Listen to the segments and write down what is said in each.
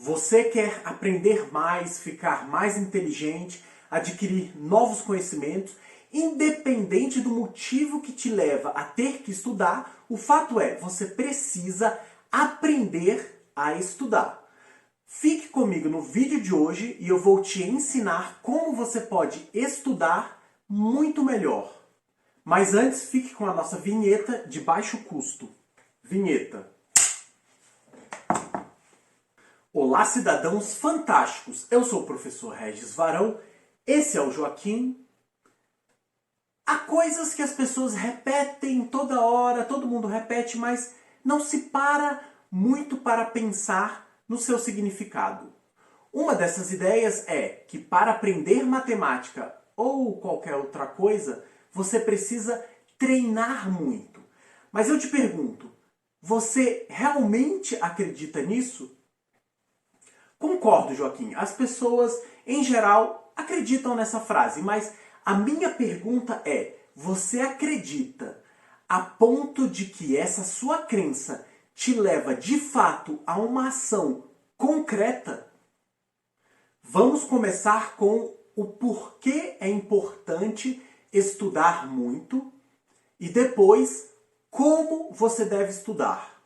Você quer aprender mais, ficar mais inteligente, adquirir novos conhecimentos, independente do motivo que te leva a ter que estudar, o fato é, você precisa aprender a estudar. Fique comigo no vídeo de hoje e eu vou te ensinar como você pode estudar muito melhor. Mas antes, fique com a nossa vinheta de baixo custo. Vinheta. Olá, cidadãos fantásticos! Eu sou o professor Regis Varão, esse é o Joaquim. Há coisas que as pessoas repetem toda hora, todo mundo repete, mas não se para muito para pensar no seu significado. Uma dessas ideias é que para aprender matemática ou qualquer outra coisa, você precisa treinar muito. Mas eu te pergunto, você realmente acredita nisso? Concordo, Joaquim. As pessoas, em geral, acreditam nessa frase, mas a minha pergunta é, você acredita a ponto de que essa sua crença te leva de fato a uma ação concreta? Vamos começar com o porquê é importante estudar muito e depois como você deve estudar.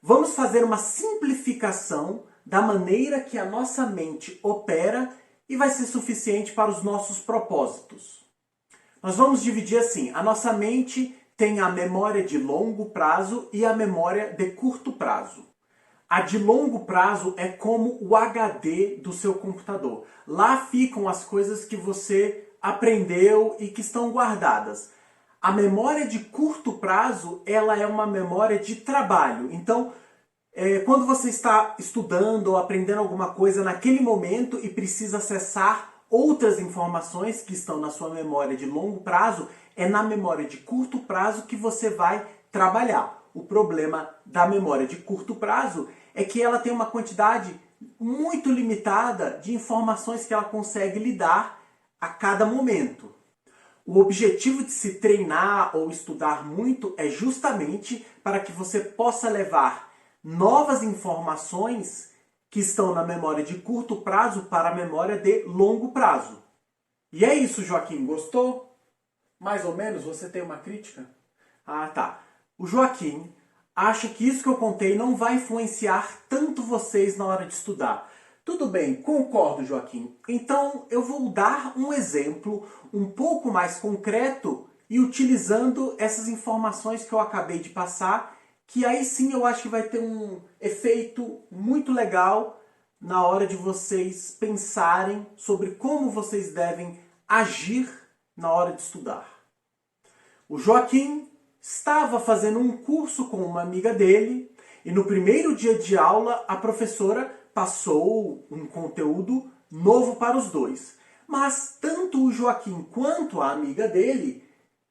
Vamos fazer uma simplificação da maneira que a nossa mente opera e vai ser suficiente para os nossos propósitos. Nós vamos dividir assim, a nossa mente tem a memória de longo prazo e a memória de curto prazo. A de longo prazo é como o HD do seu computador. Lá ficam as coisas que você aprendeu e que estão guardadas. A memória de curto prazo, ela é uma memória de trabalho. Então, quando você está estudando ou aprendendo alguma coisa naquele momento e precisa acessar outras informações que estão na sua memória de longo prazo, é na memória de curto prazo que você vai trabalhar. O problema da memória de curto prazo é que ela tem uma quantidade muito limitada de informações que ela consegue lidar a cada momento. O objetivo de se treinar ou estudar muito é justamente para que você possa levar novas informações que estão na memória de curto prazo para a memória de longo prazo. E é isso, Joaquim. Gostou? Mais ou menos? Você tem uma crítica? Ah, tá. O Joaquim acha que isso que eu contei não vai influenciar tanto vocês na hora de estudar. Tudo bem, concordo, Joaquim. Então eu vou dar um exemplo um pouco mais concreto e utilizando essas informações que eu acabei de passar, que aí sim eu acho que vai ter um efeito muito legal na hora de vocês pensarem sobre como vocês devem agir na hora de estudar. O Joaquim estava fazendo um curso com uma amiga dele e no primeiro dia de aula a professora passou um conteúdo novo para os dois. Mas tanto o Joaquim quanto a amiga dele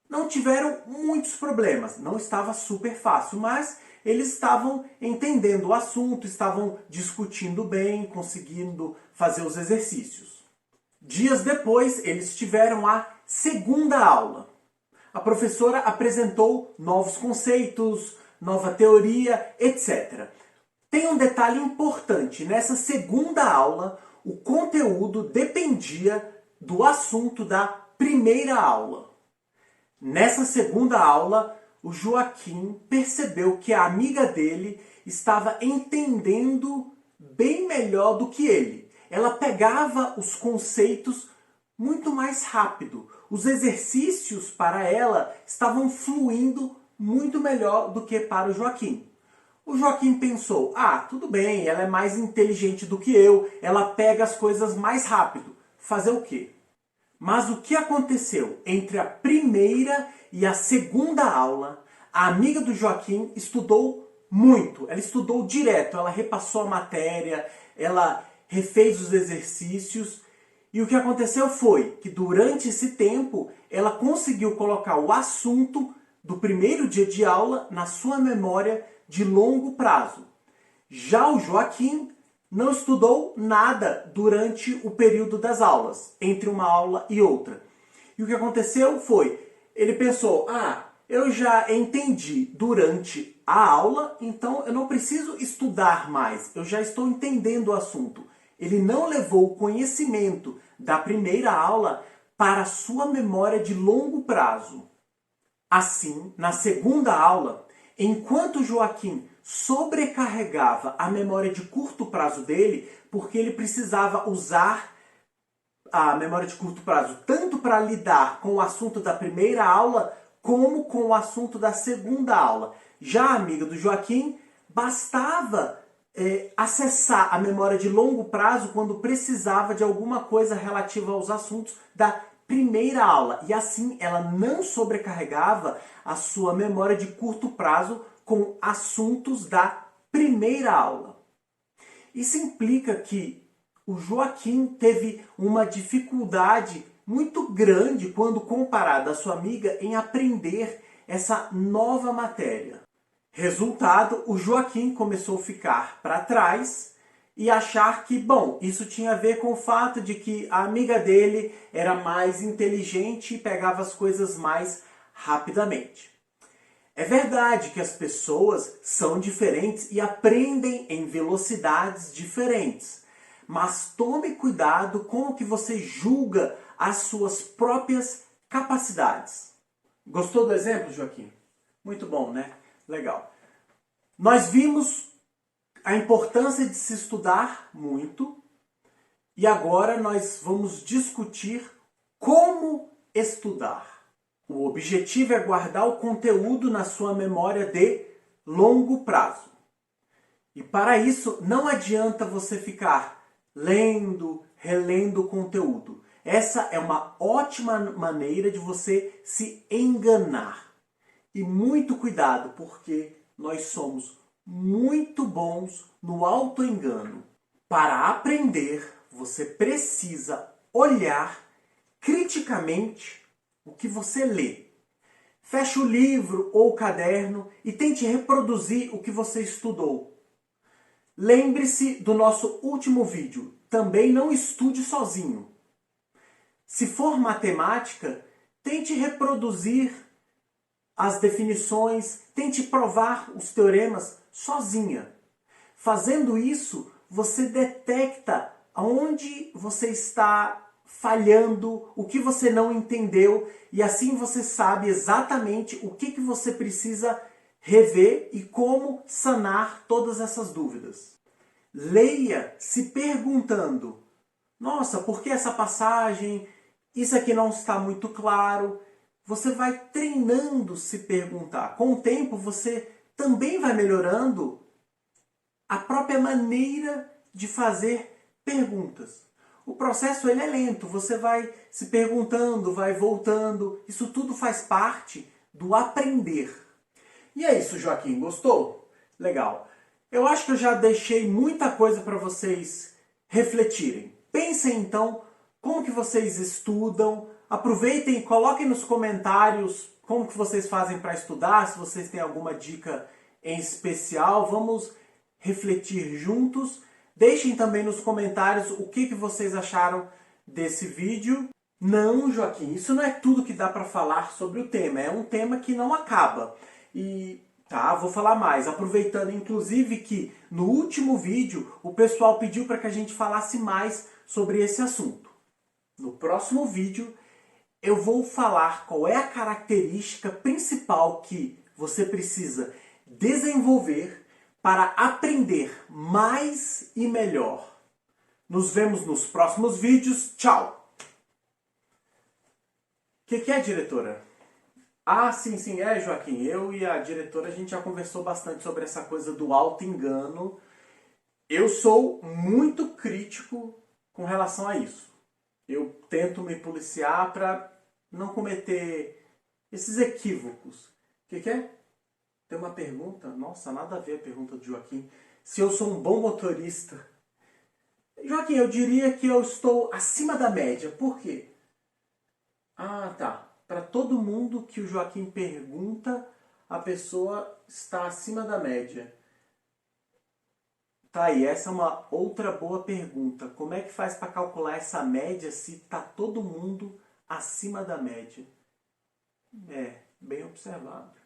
não tiveram muitos problemas. Não estava super fácil, mas eles estavam entendendo o assunto, estavam discutindo bem, conseguindo fazer os exercícios. Dias depois, eles tiveram a segunda aula. A professora apresentou novos conceitos, nova teoria, etc. Tem um detalhe importante. Nessa segunda aula, o conteúdo dependia do assunto da primeira aula. Nessa segunda aula, o Joaquim percebeu que a amiga dele estava entendendo bem melhor do que ele. Ela pegava os conceitos muito mais rápido. Os exercícios para ela estavam fluindo muito melhor do que para o Joaquim. O Joaquim pensou, tudo bem, ela é mais inteligente do que eu, ela pega as coisas mais rápido. Fazer o quê? Mas o que aconteceu entre a primeira e a segunda aula? A amiga do Joaquim estudou muito, ela estudou direto, ela repassou a matéria, ela refez os exercícios. E o que aconteceu foi que durante esse tempo ela conseguiu colocar o assunto do primeiro dia de aula na sua memória de longo prazo. Já o Joaquim não estudou nada durante o período das aulas, entre uma aula e outra. E o que aconteceu foi, ele pensou, eu já entendi durante a aula, então eu não preciso estudar mais, eu já estou entendendo o assunto. Ele não levou o conhecimento da primeira aula para a sua memória de longo prazo. Assim, na segunda aula, enquanto Joaquim sobrecarregava a memória de curto prazo dele, porque ele precisava usar a memória de curto prazo tanto para lidar com o assunto da primeira aula, como com o assunto da segunda aula. Já a amiga do Joaquim, bastava acessar a memória de longo prazo quando precisava de alguma coisa relativa aos assuntos da primeira aula. E assim ela não sobrecarregava a sua memória de curto prazo com assuntos da primeira aula. Isso implica que o Joaquim teve uma dificuldade muito grande quando comparado à sua amiga em aprender essa nova matéria. Resultado, o Joaquim começou a ficar para trás e achar que, bom, isso tinha a ver com o fato de que a amiga dele era mais inteligente e pegava as coisas mais rapidamente. É verdade que as pessoas são diferentes e aprendem em velocidades diferentes, mas tome cuidado com o que você julga as suas próprias capacidades. Gostou do exemplo, Joaquim? Muito bom, né? Legal. Nós vimos a importância de se estudar muito e agora nós vamos discutir como estudar. O objetivo é guardar o conteúdo na sua memória de longo prazo. E para isso não adianta você ficar lendo, relendo o conteúdo. Essa é uma ótima maneira de você se enganar. E muito cuidado, porque nós somos muito bons no autoengano. Para aprender, você precisa olhar criticamente o que você lê. Feche o livro ou o caderno e tente reproduzir o que você estudou. Lembre-se do nosso último vídeo. Também não estude sozinho. Se for matemática, tente reproduzir as definições, tente provar os teoremas sozinha. Fazendo isso, você detecta onde você está falhando, o que você não entendeu, e assim você sabe exatamente o que você precisa rever e como sanar todas essas dúvidas. Leia se perguntando: nossa, por que essa passagem? Isso aqui não está muito claro. Você vai treinando se perguntar. Com o tempo, você também vai melhorando a própria maneira de fazer perguntas. O processo ele é lento, você vai se perguntando, vai voltando. Isso tudo faz parte do aprender. E é isso, Joaquim, gostou? Legal. Eu acho que eu já deixei muita coisa para vocês refletirem. Pensem então como que vocês estudam. Aproveitem e coloquem nos comentários como que vocês fazem para estudar, se vocês têm alguma dica em especial. Vamos refletir juntos. Deixem também nos comentários o que vocês acharam desse vídeo. Não, Joaquim, isso não é tudo que dá para falar sobre o tema. É um tema que não acaba. E vou falar mais. Aproveitando, inclusive, que no último vídeo o pessoal pediu para que a gente falasse mais sobre esse assunto. No próximo vídeo eu vou falar qual é a característica principal que você precisa desenvolver para aprender mais e melhor. Nos vemos nos próximos vídeos. Tchau! O que é, diretora? Ah, sim, Joaquim. Eu e a diretora, a gente já conversou bastante sobre essa coisa do auto-engano. Eu sou muito crítico com relação a isso. Eu tento me policiar para não cometer esses equívocos. O que é? Tem uma pergunta? Nossa, nada a ver a pergunta do Joaquim. Se eu sou um bom motorista. Joaquim, eu diria que eu estou acima da média. Por quê? Ah, tá. Para todo mundo que o Joaquim pergunta, a pessoa está acima da média. Tá aí, essa é uma outra boa pergunta. Como é que faz para calcular essa média se está todo mundo acima da média? É, bem observado.